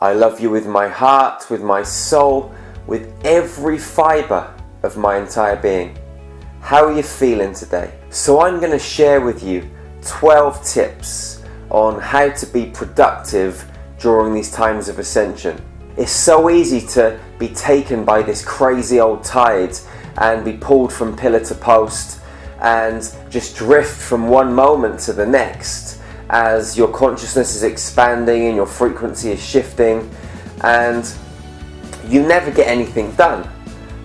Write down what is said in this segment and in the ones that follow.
I love you with my heart, with my soul, with every fibre of my entire being. How are you feeling today? So I'm going to share with you 12 tips on how to be productive during these times of ascension. It's so easy to be taken by this crazy old tide and be pulled from pillar to post and just drift from one moment to the next as your consciousness is expanding and your frequency is shifting, and you never get anything done,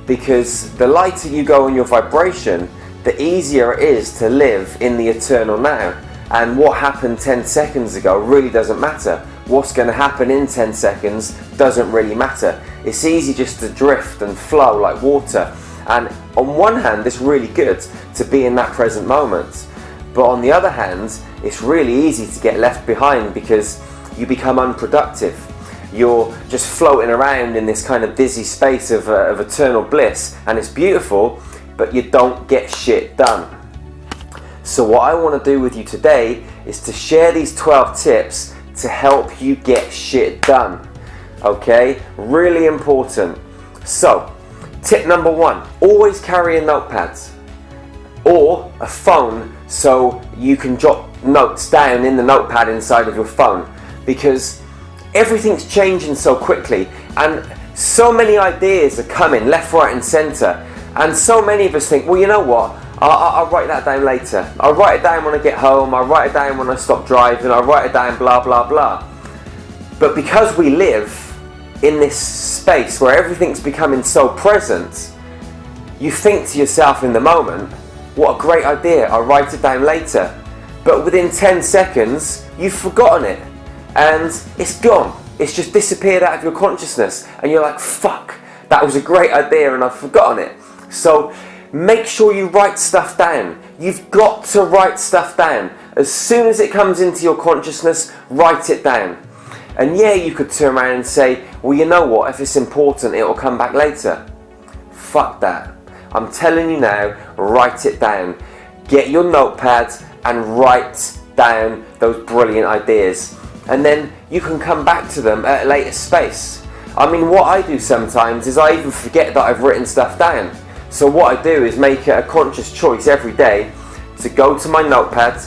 because the lighter you go in your vibration, the easier it is to live in the eternal now. And what happened 10 seconds ago really doesn't matter. What's going to happen in 10 seconds doesn't really matter. It's easy just to drift and flow like water. And on one hand, it's really good to be in that present moment. But on the other hand, it's really easy to get left behind because you become unproductive. You're just floating around in this kind of dizzy space of eternal bliss, and it's beautiful, but you don't get shit done. So what I want to do with you today is to share these 12 tips to help you get shit done. Okay? Really important. So, tip number 1, always carry a notepad or a phone so you can jot notes down in the notepad inside of your phone, because everything's changing so quickly and so many ideas are coming left, right and centre, and so many of us think, well, you know what, I'll write that down later. I'll write it down when I get home. I'll write it down when I stop driving. I'll write it down blah, blah, blah. But because we live in this space where everything's becoming so present, you think to yourself in the moment, what a great idea, I'll write it down later. But within 10 seconds, you've forgotten it. And it's gone. It's just disappeared out of your consciousness. And you're like, fuck, that was a great idea and I've forgotten it. So make sure you write stuff down. You've got to write stuff down. As soon as it comes into your consciousness, write it down. And yeah, you could turn around and say, well, you know what, if it's important, it will come back later. Fuck that. I'm telling you now, write it down. Get your notepad and write down those brilliant ideas. And then you can come back to them at a later space. I mean, what I do sometimes is I even forget that I've written stuff down. So what I do is make it a conscious choice every day to go to my notepad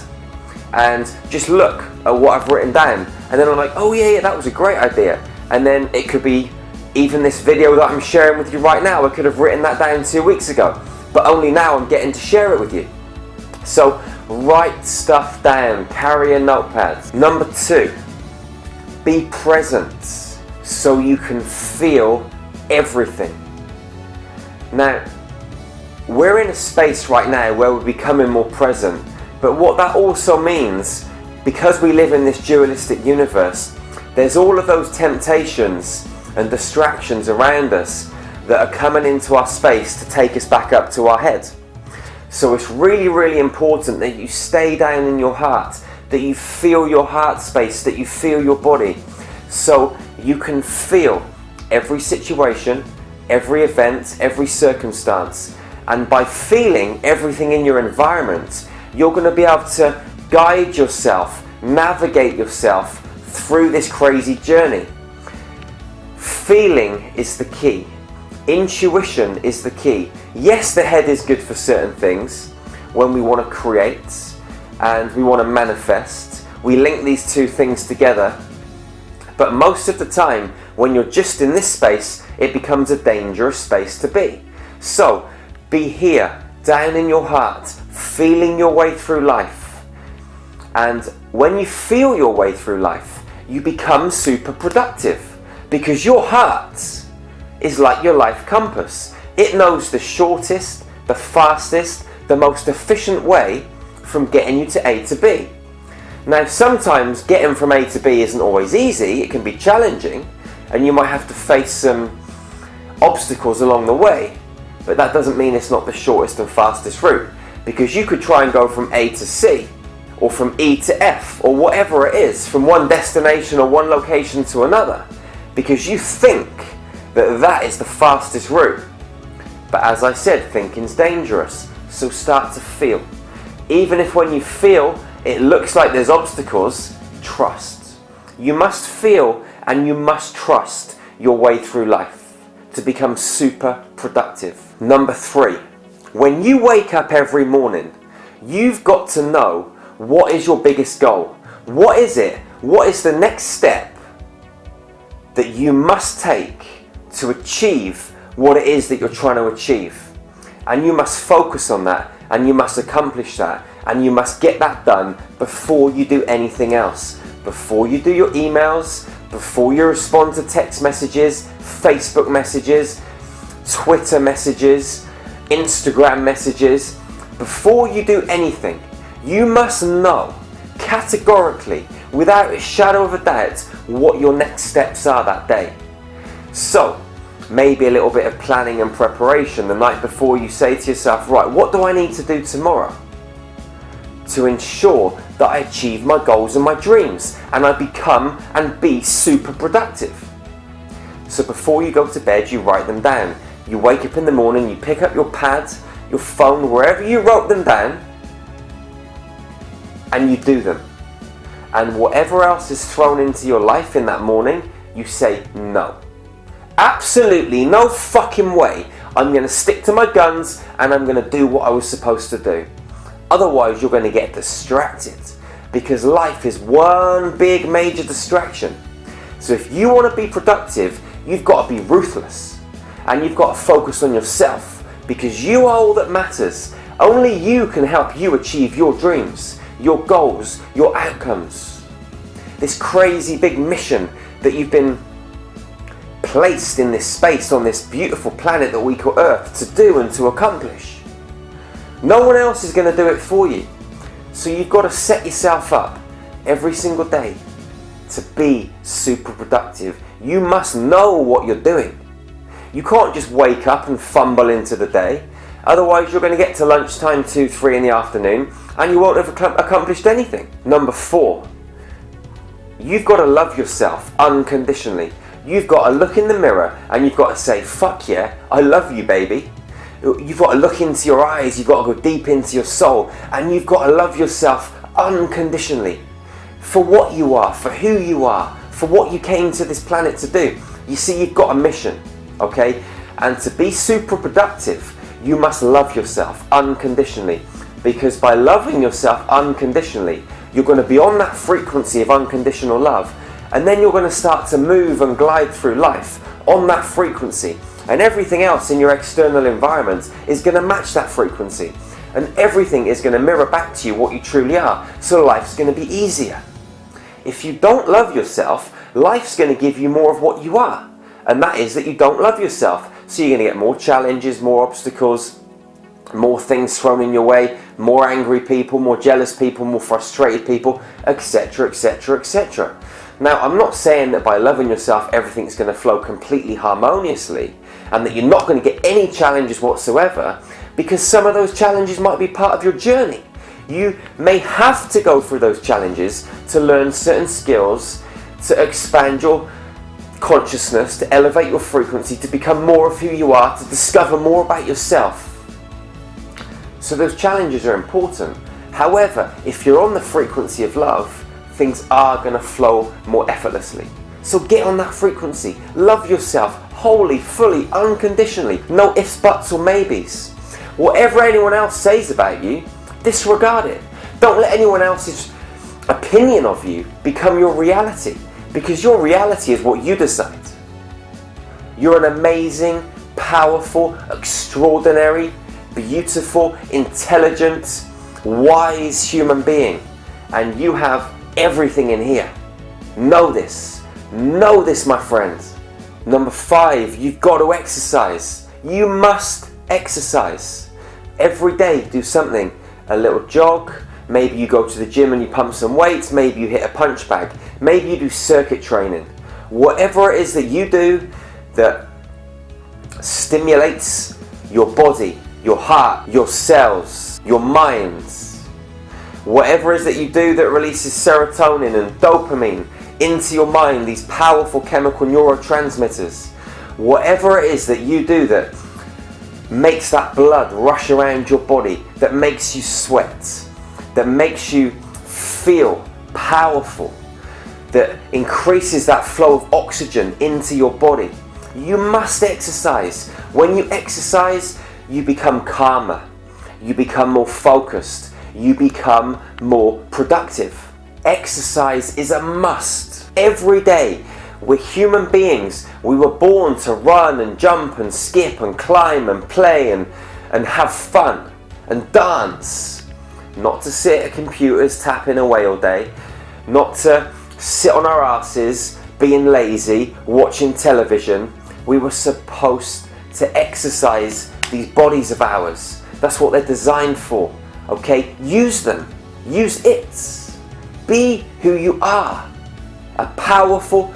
and just look at what I've written down. And then I'm like, oh yeah, that was a great idea. And then it could be even this video that I'm sharing with you right now. I could have written that down 2 weeks ago, but only now I'm getting to share it with you. So write stuff down, carry a notepad. Number 2, be present so you can feel everything. Now, we're in a space right now where we're becoming more present, but what that also means, because we live in this dualistic universe, there's all of those temptations and distractions around us that are coming into our space to take us back up to our head. So it's really, really important that you stay down in your heart, that you feel your heart space, that you feel your body, so you can feel every situation, every event, every circumstance. And by feeling everything in your environment, you're going to be able to guide yourself, navigate yourself through this crazy journey. Feeling is the key. Intuition is the key. Yes, the head is good for certain things. When we want to create and we want to manifest, we link these two things together. But most of the time, when you're just in this space, it becomes a dangerous space to be. So, be here, down in your heart, feeling your way through life. And when you feel your way through life, you become super productive, because your heart is like your life compass. It knows the shortest, the fastest, the most efficient way from getting you to A to B. Now, sometimes getting from A to B isn't always easy. It can be challenging, and you might have to face some obstacles along the way. But that doesn't mean it's not the shortest and fastest route, because you could try and go from A to C, or from E to F, or whatever it is, from one destination or one location to another, because you think that that is the fastest route. But as I said, thinking's dangerous, so start to feel. Even if when you feel it looks like there's obstacles, trust. You must feel and you must trust your way through life to become super productive. Number 3, when you wake up every morning, you've got to know what is your biggest goal. What is it? What is the next step that you must take to achieve what it is that you're trying to achieve? And you must focus on that, and you must accomplish that, and you must get that done before you do anything else. Before you do your emails, before you respond to text messages, Facebook messages, Twitter messages, Instagram messages, before you do anything, you must know categorically, without a shadow of a doubt, what your next steps are that day. So, maybe a little bit of planning and preparation the night before. You say to yourself, right, what do I need to do tomorrow to ensure that I achieve my goals and my dreams and I become and be super productive? So before you go to bed, you write them down. You wake up in the morning, you pick up your pad, your phone, wherever you wrote them down, and you do them. And whatever else is thrown into your life in that morning, you say no. Absolutely no fucking way. I'm going to stick to my guns and I'm going to do what I was supposed to do. Otherwise, you're going to get distracted, because life is one big major distraction. So if you want to be productive, you've got to be ruthless, and you've got to focus on yourself, because you are all that matters. Only you can help you achieve your dreams, your goals, your outcomes. This crazy big mission that you've been placed in this space on this beautiful planet that we call Earth to do and to accomplish. No one else is going to do it for you. So you've got to set yourself up every single day to be super productive. You must know what you're doing. You can't just wake up and fumble into the day. Otherwise, you're going to get to lunchtime 2, 3 in the afternoon and you won't have accomplished anything. Number 4, you've got to love yourself unconditionally. You've got to look in the mirror and you've got to say, fuck yeah, I love you, baby. You've got to look into your eyes, you've got to go deep into your soul, and you've got to love yourself unconditionally for what you are, for who you are, for what you came to this planet to do. You see, you've got a mission, okay? And to be super productive, you must love yourself unconditionally, because by loving yourself unconditionally, you're going to be on that frequency of unconditional love. And then you're going to start to move and glide through life on that frequency. And everything else in your external environment is going to match that frequency. And everything is going to mirror back to you what you truly are. So life's going to be easier. If you don't love yourself, life's going to give you more of what you are. And that is that you don't love yourself. So you're going to get more challenges, more obstacles, more things thrown in your way, more angry people, more jealous people, more frustrated people, etc., etc., etc. Now, I'm not saying that by loving yourself, everything's going to flow completely harmoniously and that you're not going to get any challenges whatsoever, because some of those challenges might be part of your journey. You may have to go through those challenges to learn certain skills, to expand your consciousness, to elevate your frequency, to become more of who you are, to discover more about yourself. So those challenges are important. However, if you're on the frequency of love, things are going to flow more effortlessly. So get on that frequency. Love yourself wholly, fully, unconditionally. No ifs, buts or maybes. Whatever anyone else says about you, disregard it. Don't let anyone else's opinion of you become your reality, because your reality is what you decide. You're an amazing, powerful, extraordinary, beautiful, intelligent, wise human being, and you have everything in here. Know this, my friends. Number 5, you've got to exercise. You must exercise. Every day, do something. A little jog, maybe you go to the gym and you pump some weights, maybe you hit a punch bag, maybe you do circuit training. Whatever it is that you do that stimulates your body, your heart, your cells, your minds. Whatever it is that you do that releases serotonin and dopamine into your mind, these powerful chemical neurotransmitters. Whatever it is that you do that makes that blood rush around your body, that makes you sweat, that makes you feel powerful, that increases that flow of oxygen into your body. You must exercise. When you exercise, you become calmer, you become more focused, you become more productive. Exercise is a must. Every day, we're human beings. We were born to run and jump and skip and climb and play and have fun and dance. Not to sit at computers tapping away all day, not to sit on our asses being lazy, watching television. We were supposed to exercise these bodies of ours. That's what they're designed for. Okay? Use them. Use it. Be who you are. A powerful,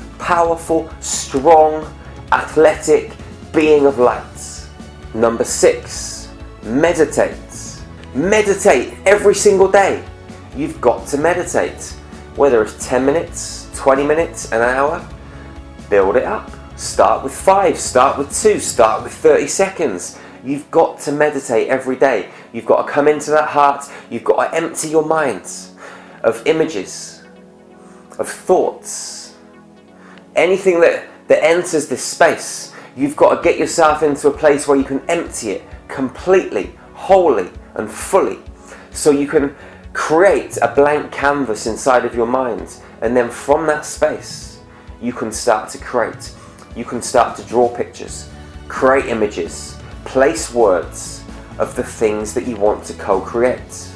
strong, athletic being of light. Number 6, meditate. Meditate every single day. You've got to meditate. Whether it's 10 minutes, 20 minutes, an hour, build it up. Start with 5, start with 2, start with 30 seconds. You've got to meditate every day. You've got to come into that heart. You've got to empty your mind of images, of thoughts. Anything that enters this space, you've got to get yourself into a place where you can empty it completely, wholly and fully, so you can create a blank canvas inside of your mind, and then from that space you can start to create. You can start to draw pictures, create images, place words of the things that you want to co-create.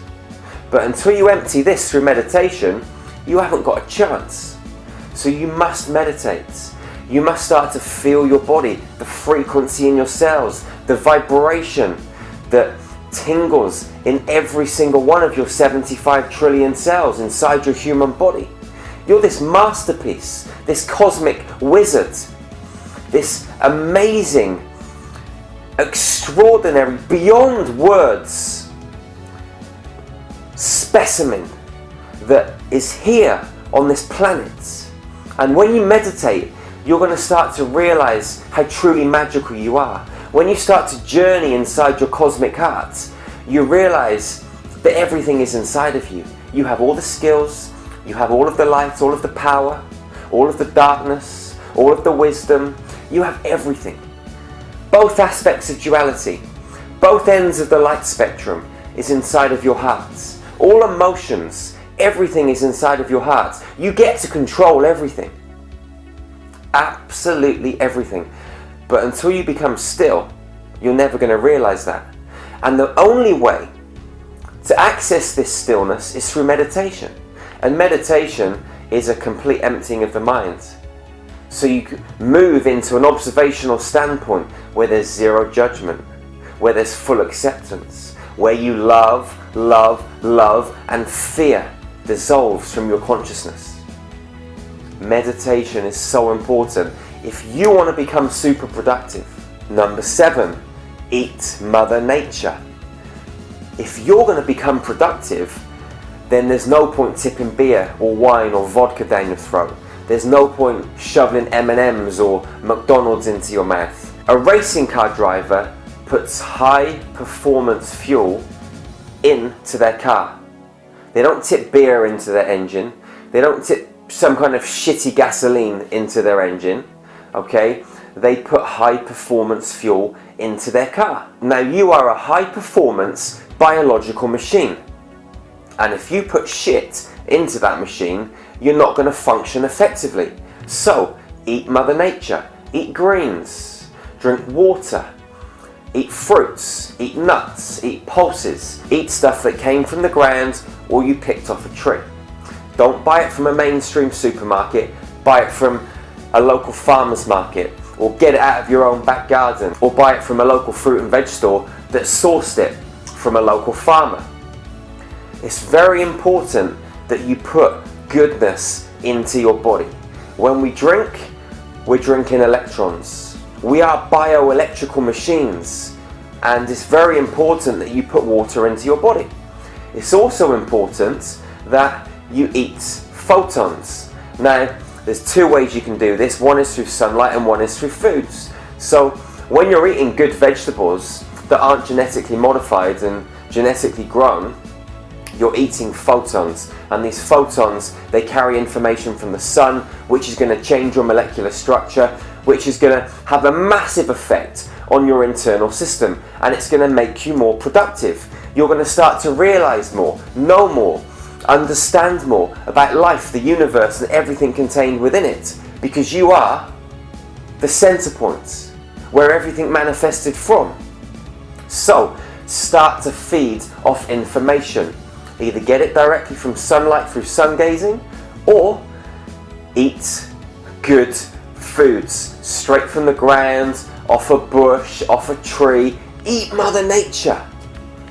But until you empty this through meditation, you haven't got a chance. So you must meditate. You must start to feel your body, the frequency in your cells, the vibration that tingles in every single one of your 75 trillion cells inside your human body. You're this masterpiece, this cosmic wizard, this amazing, extraordinary, beyond words specimen that is here on this planet. And when you meditate, you're going to start to realize how truly magical you are. When you start to journey inside your cosmic heart, you realize that everything is inside of you. You have all the skills, you have all of the light, all of the power, all of the darkness, all of the wisdom. You have everything. Both aspects of duality, both ends of the light spectrum is inside of your heart. All emotions, everything is inside of your heart. You get to control everything. Absolutely everything. But until you become still, you're never going to realize that. And the only way to access this stillness is through meditation. And meditation is a complete emptying of the mind. So you move into an observational standpoint where there's zero judgment, where there's full acceptance, where you love, and fear dissolves from your consciousness. Meditation is so important if you want to become super productive. Number 7, eat Mother Nature. If you're going to become productive, then there's no point tipping beer or wine or vodka down your throat. There's no point shoveling M&Ms or McDonald's into your mouth. A racing car driver puts high performance fuel into their car. They don't tip beer into their engine. They don't tip some kind of shitty gasoline into their engine. Okay? They put high performance fuel into their car. Now you are a high performance biological machine. And if you put shit into that machine, you're not going to function effectively. So, eat Mother Nature, eat greens, drink water, eat fruits, eat nuts, eat pulses, eat stuff that came from the ground or you picked off a tree. Don't buy it from a mainstream supermarket, buy it from a local farmer's market, or get it out of your own back garden, or buy it from a local fruit and veg store that sourced it from a local farmer. It's very important that you put goodness into your body. When we drink, we're drinking electrons. We are bioelectrical machines, and it's very important that you put water into your body. It's also important that you eat photons. Now, there's 2 ways you can do this. One is through sunlight and one is through foods. So when you're eating good vegetables that aren't genetically modified and genetically grown, you're eating photons, and these photons, they carry information from the sun, which is going to change your molecular structure, which is going to have a massive effect on your internal system, and it's going to make you more productive. You're going to start to realize more, know more, understand more about life, the universe, and everything contained within it, because you are the center point where everything manifested from. So start to feed off information. Either get it directly from sunlight through sun gazing, or eat good foods straight from the ground, off a bush, off a tree. Eat Mother Nature.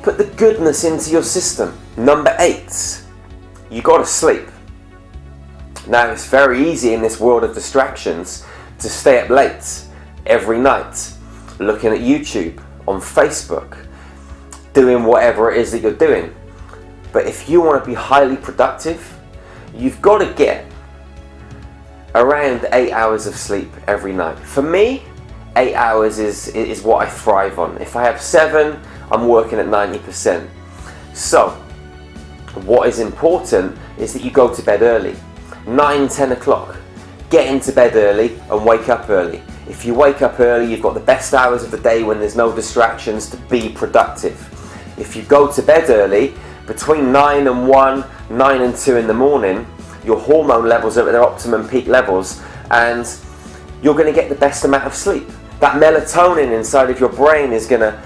Put the goodness into your system. Number 8, you got to sleep. Now, it's very easy in this world of distractions to stay up late every night, looking at YouTube, on Facebook, doing whatever it is that you're doing. But if you want to be highly productive, you've got to get around 8 hours of sleep every night. For me, 8 hours is what I thrive on. If I have 7, I'm working at 90%. So, what is important is that you go to bed early. 9, 10 o'clock. Get into bed early and wake up early. If you wake up early, you've got the best hours of the day when there's no distractions to be productive. If you go to bed early, between 9 and 1, 9 and 2 in the morning, your hormone levels are at their optimum peak levels, and you're going to get the best amount of sleep. That melatonin inside of your brain is going to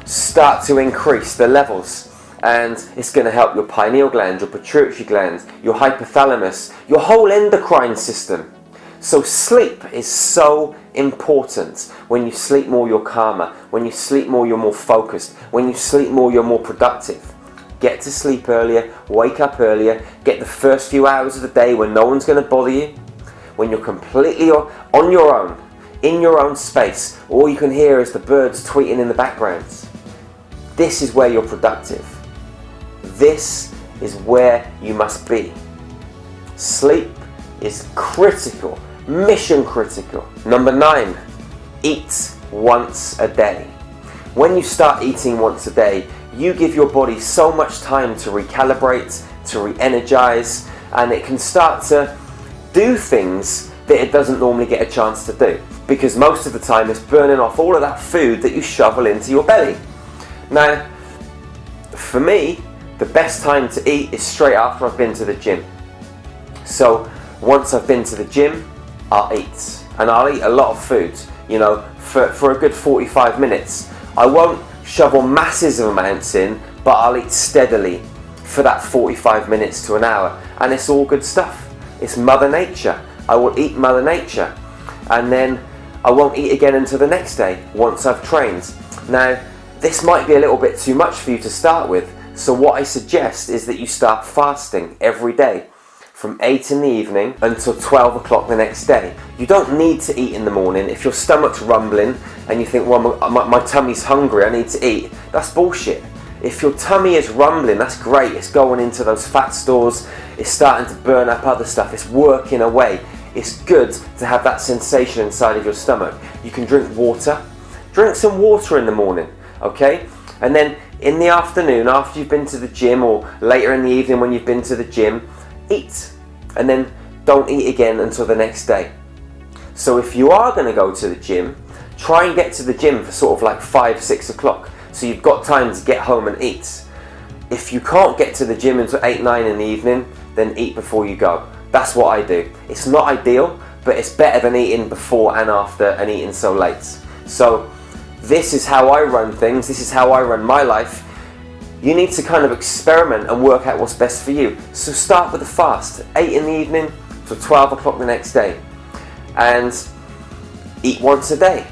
start to increase the levels, and it's going to help your pineal gland, your pituitary gland, your hypothalamus, your whole endocrine system. So sleep is so important. When you sleep more, you're calmer. When you sleep more, you're more focused. When you sleep more, you're more productive. Get to sleep earlier, wake up earlier, get the first few hours of the day when no one's going to bother you, when you're completely on your own, in your own space. All you can hear is the birds tweeting in the background. This is where you're productive. This is where you must be. Sleep is critical, mission critical. Number 9, eat once a day. When you start eating once a day, you give your body so much time to recalibrate, to re-energize, and it can start to do things that it doesn't normally get a chance to do, because most of the time it's burning off all of that food that you shovel into your belly. Now, for me, the best time to eat is straight after I've been to the gym. So once I've been to the gym, I'll eat, and I'll eat a lot of food, for a good 45 minutes. I won't shovel massive amounts in, but I'll eat steadily for that 45 minutes to an hour, and it's all good stuff. It's Mother Nature. I will eat Mother Nature, and then I won't eat again until the next day once I've trained. Now, this might be a little bit too much for you to start with, so what I suggest is that you start fasting every day from 8 in the evening until 12 o'clock the next day. You don't need to eat in the morning. If your stomach's rumbling and you think, well, my tummy's hungry, I need to eat, that's bullshit. If your tummy is rumbling, that's great. It's going into those fat stores, it's starting to burn up other stuff, it's working away. It's good to have that sensation inside of your stomach. You can drink water. Drink some water in the morning, okay? And then in the afternoon, after you've been to the gym, or later in the evening when you've been to the gym, eat, and then don't eat again until the next day. So if you are going to go to the gym, try and get to the gym for sort of like 5, 6 o'clock, so you've got time to get home and eat. If you can't get to the gym until 8, 9 in the evening, then eat before you go. That's what I do. It's not ideal, but it's better than eating before and after and eating so late. So this is how I run things, this is how I run my life. You need to kind of experiment and work out what's best for you. So start with a fast, 8 in the evening to 12 o'clock the next day. And eat once a day.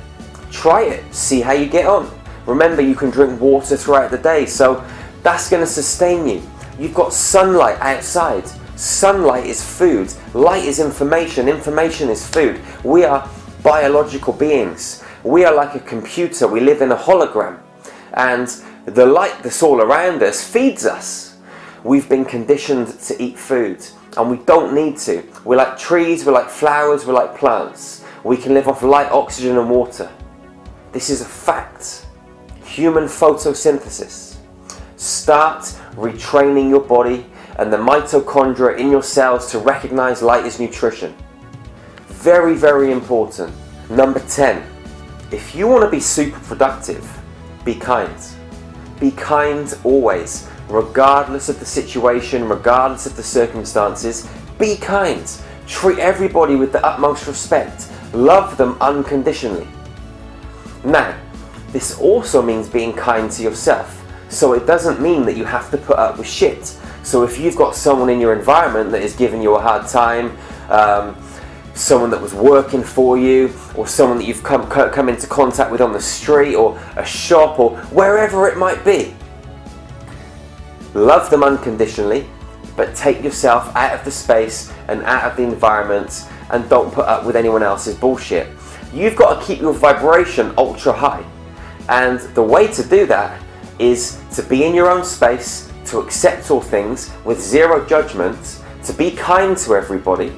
Try it, see how you get on. Remember, you can drink water throughout the day, so that's going to sustain you. You've got sunlight outside. Sunlight is food. Light is information. Information is food. We are biological beings. We are like a computer. We live in a hologram. And the light that's all around us feeds us. We've been conditioned to eat food, and we don't need to. We're like trees, we're like flowers, we're like plants. We can live off light, oxygen and water. This is a fact. Human photosynthesis. Start retraining your body and the mitochondria in your cells to recognize light as nutrition. Very, very important. Number 10, if you want to be super productive, be kind. Be kind always, regardless of the situation, regardless of the circumstances. Be kind. Treat everybody with the utmost respect. Love them unconditionally. Now, this also means being kind to yourself. So it doesn't mean that you have to put up with shit. So if you've got someone in your environment that is giving you a hard time, someone that was working for you, or someone that you've come into contact with on the street or a shop or wherever it might be, love them unconditionally, but take yourself out of the space and out of the environment and don't put up with anyone else's bullshit. You've got to keep your vibration ultra high, and the way to do that is to be in your own space, to accept all things with zero judgment, to be kind to everybody,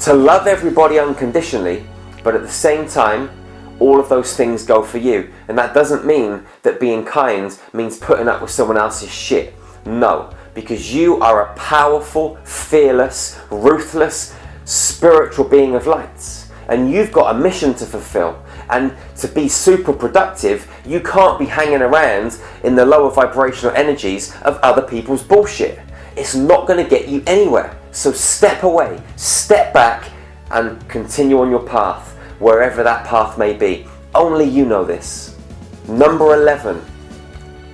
to love everybody unconditionally, but at the same time, all of those things go for you. And that doesn't mean that being kind means putting up with someone else's shit. No, because you are a powerful, fearless, ruthless, spiritual being of light. And you've got a mission to fulfill. And to be super productive, you can't be hanging around in the lower vibrational energies of other people's bullshit. It's not going to get you anywhere. So step away, step back, and continue on your path, wherever that path may be. Only you know this. Number 11,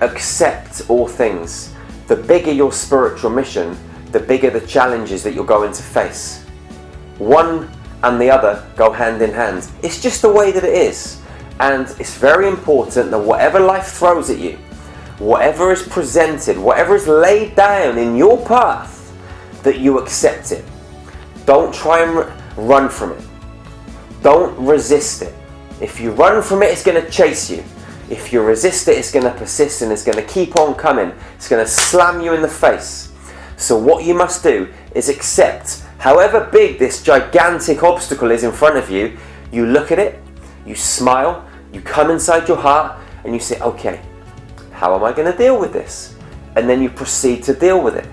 accept all things. The bigger your spiritual mission, the bigger the challenges that you're going to face. One and the other go hand in hand. It's just the way that it is. And it's very important that whatever life throws at you, whatever is presented, whatever is laid down in your path, that you accept it. Don't try and run from it. Don't resist it. If you run from it, it's going to chase you. If you resist it, it's going to persist and it's going to keep on coming. It's going to slam you in the face. So what you must do is accept, however big this gigantic obstacle is in front of you, you look at it, you smile, you come inside your heart and you say, okay, how am I going to deal with this? And then you proceed to deal with it.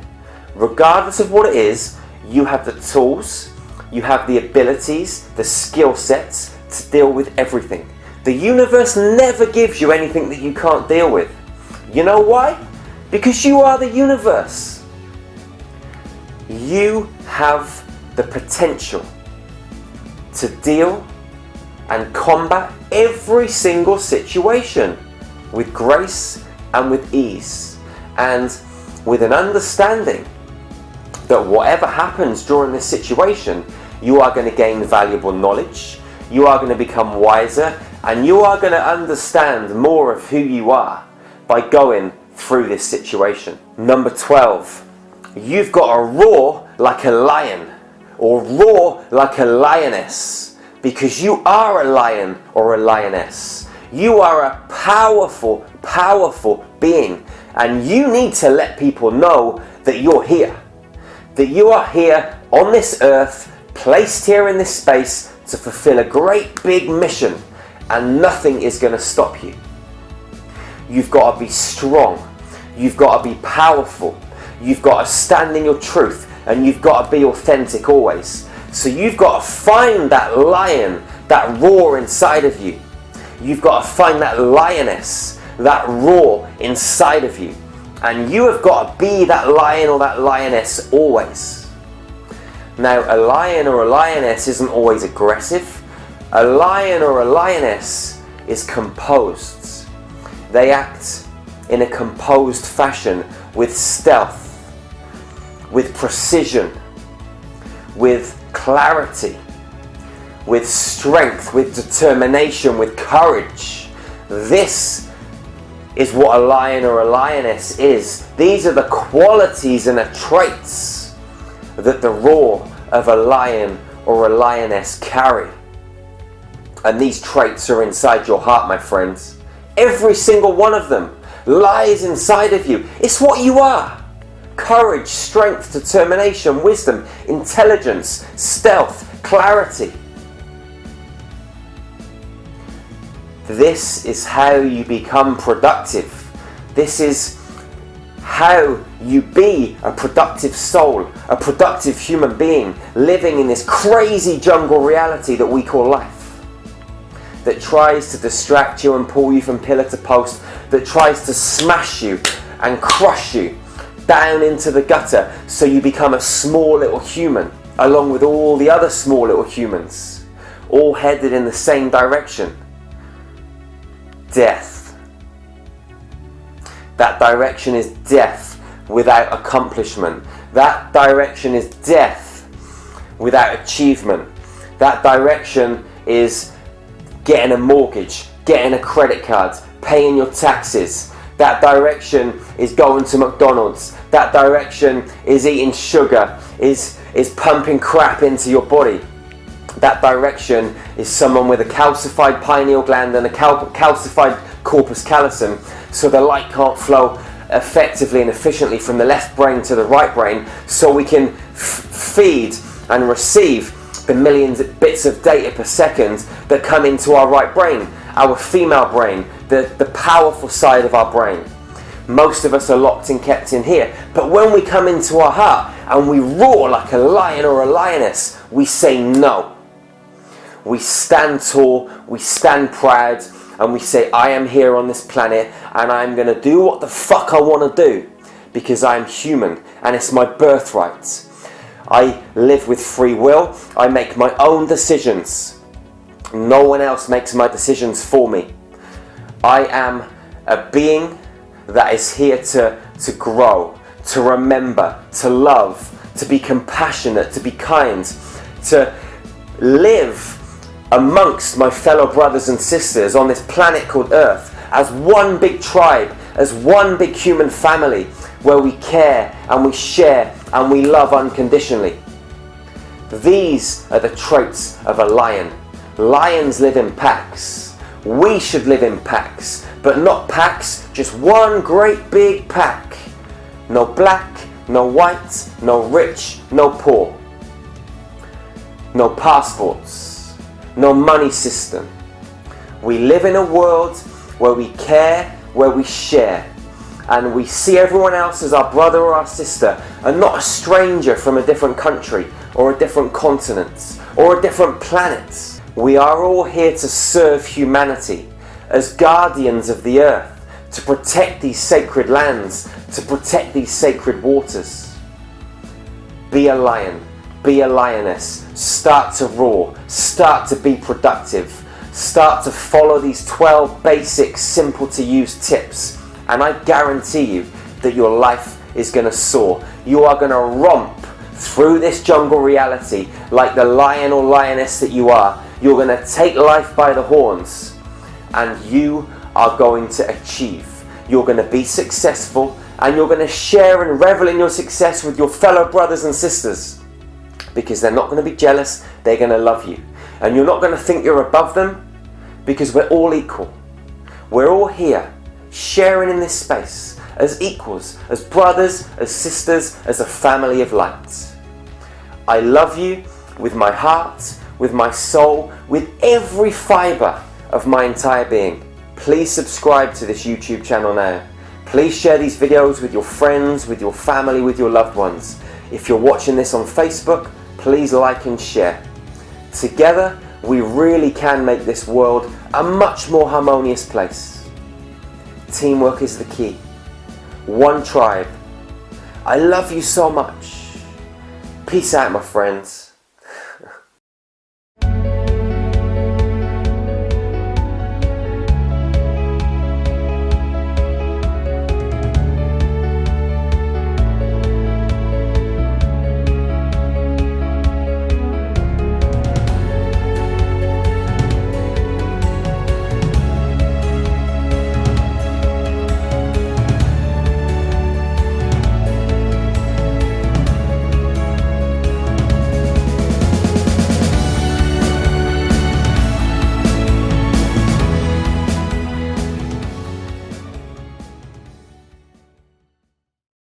Regardless of what it is, you have the tools, you have the abilities, the skill sets to deal with everything. The universe never gives you anything that you can't deal with. You know why? Because you are the universe. You have the potential to deal and combat every single situation with grace and with ease, and with an understanding that whatever happens during this situation, you are going to gain valuable knowledge, you are going to become wiser, and you are going to understand more of who you are by going through this situation. Number 12, you've got to roar like a lion or roar like a lioness, because you are a lion or a lioness. You are a powerful, powerful being, and you need to let people know that you're here. That you are here on this earth, placed here in this space to fulfill a great big mission, and nothing is going to stop you. You've got to be strong. You've got to be powerful. You've got to stand in your truth, and you've got to be authentic always. So you've got to find that lion, that roar inside of you. You've got to find that lioness, that roar inside of you. And you have got to be that lion or that lioness always. Now, a lion or a lioness isn't always aggressive. A lion or a lioness is composed. They act in a composed fashion with stealth, with precision, with clarity, with strength, with determination, with courage. This is what a lion or a lioness is. These are the qualities and the traits that the roar of a lion or a lioness carry. And these traits are inside your heart, my friends. Every single one of them lies inside of you. It's what you are. Courage, strength, determination, wisdom, intelligence, stealth, clarity. This is how you become productive. This is how you be a productive soul, a productive human being, living in this crazy jungle reality that we call life, that tries to distract you and pull you from pillar to post, that tries to smash you and crush you down into the gutter so you become a small little human, along with all the other small little humans, all headed in the same direction. Death. That direction is death without accomplishment. That direction is death without achievement. That direction is getting a mortgage, getting a credit card, paying your taxes. That direction is going to McDonald's. That direction is eating sugar, is pumping crap into your body. That direction is someone with a calcified pineal gland and a calcified corpus callosum, so the light can't flow effectively and efficiently from the left brain to the right brain, so we can feed and receive the millions of bits of data per second that come into our right brain, our female brain, the powerful side of our brain. Most of us are locked and kept in here, but when we come into our heart and we roar like a lion or a lioness, we say no. We stand tall, we stand proud, and we say, I am here on this planet and I'm going to do what the fuck I want to do because I'm human and it's my birthright. I live with free will. I make my own decisions. No one else makes my decisions for me. I am a being that is here to grow, to remember, to love, to be compassionate, to be kind, to live amongst my fellow brothers and sisters on this planet called Earth as one big tribe, as one big human family where we care and we share and we love unconditionally. These are the traits of a lion. Lions live in packs. We should live in packs, but not packs, just one great big pack. No black, no white, no rich, no poor. No passports. No money system. We live in a world where we care, where we share, and we see everyone else as our brother or our sister and not a stranger from a different country or a different continent or a different planet. We are all here to serve humanity as guardians of the earth, to protect these sacred lands, to protect these sacred waters. Be a lion. Be a lioness. Start to roar. Start to be productive. Start to follow these 12 basic, simple to use tips. And I guarantee you that your life is going to soar. You are going to romp through this jungle reality like the lion or lioness that you are. You're going to take life by the horns and you are going to achieve. You're going to be successful and you're going to share and revel in your success with your fellow brothers and sisters. Because they're not going to be jealous, they're going to love you. And you're not going to think you're above them, because we're all equal. We're all here, sharing in this space, as equals, as brothers, as sisters, as a family of light. I love you with my heart, with my soul, with every fibre of my entire being. Please subscribe to this YouTube channel now. Please share these videos with your friends, with your family, with your loved ones. If you're watching this on Facebook, please like and share. Together, we really can make this world a much more harmonious place. Teamwork is the key. One tribe. I love you so much. Peace out, my friends.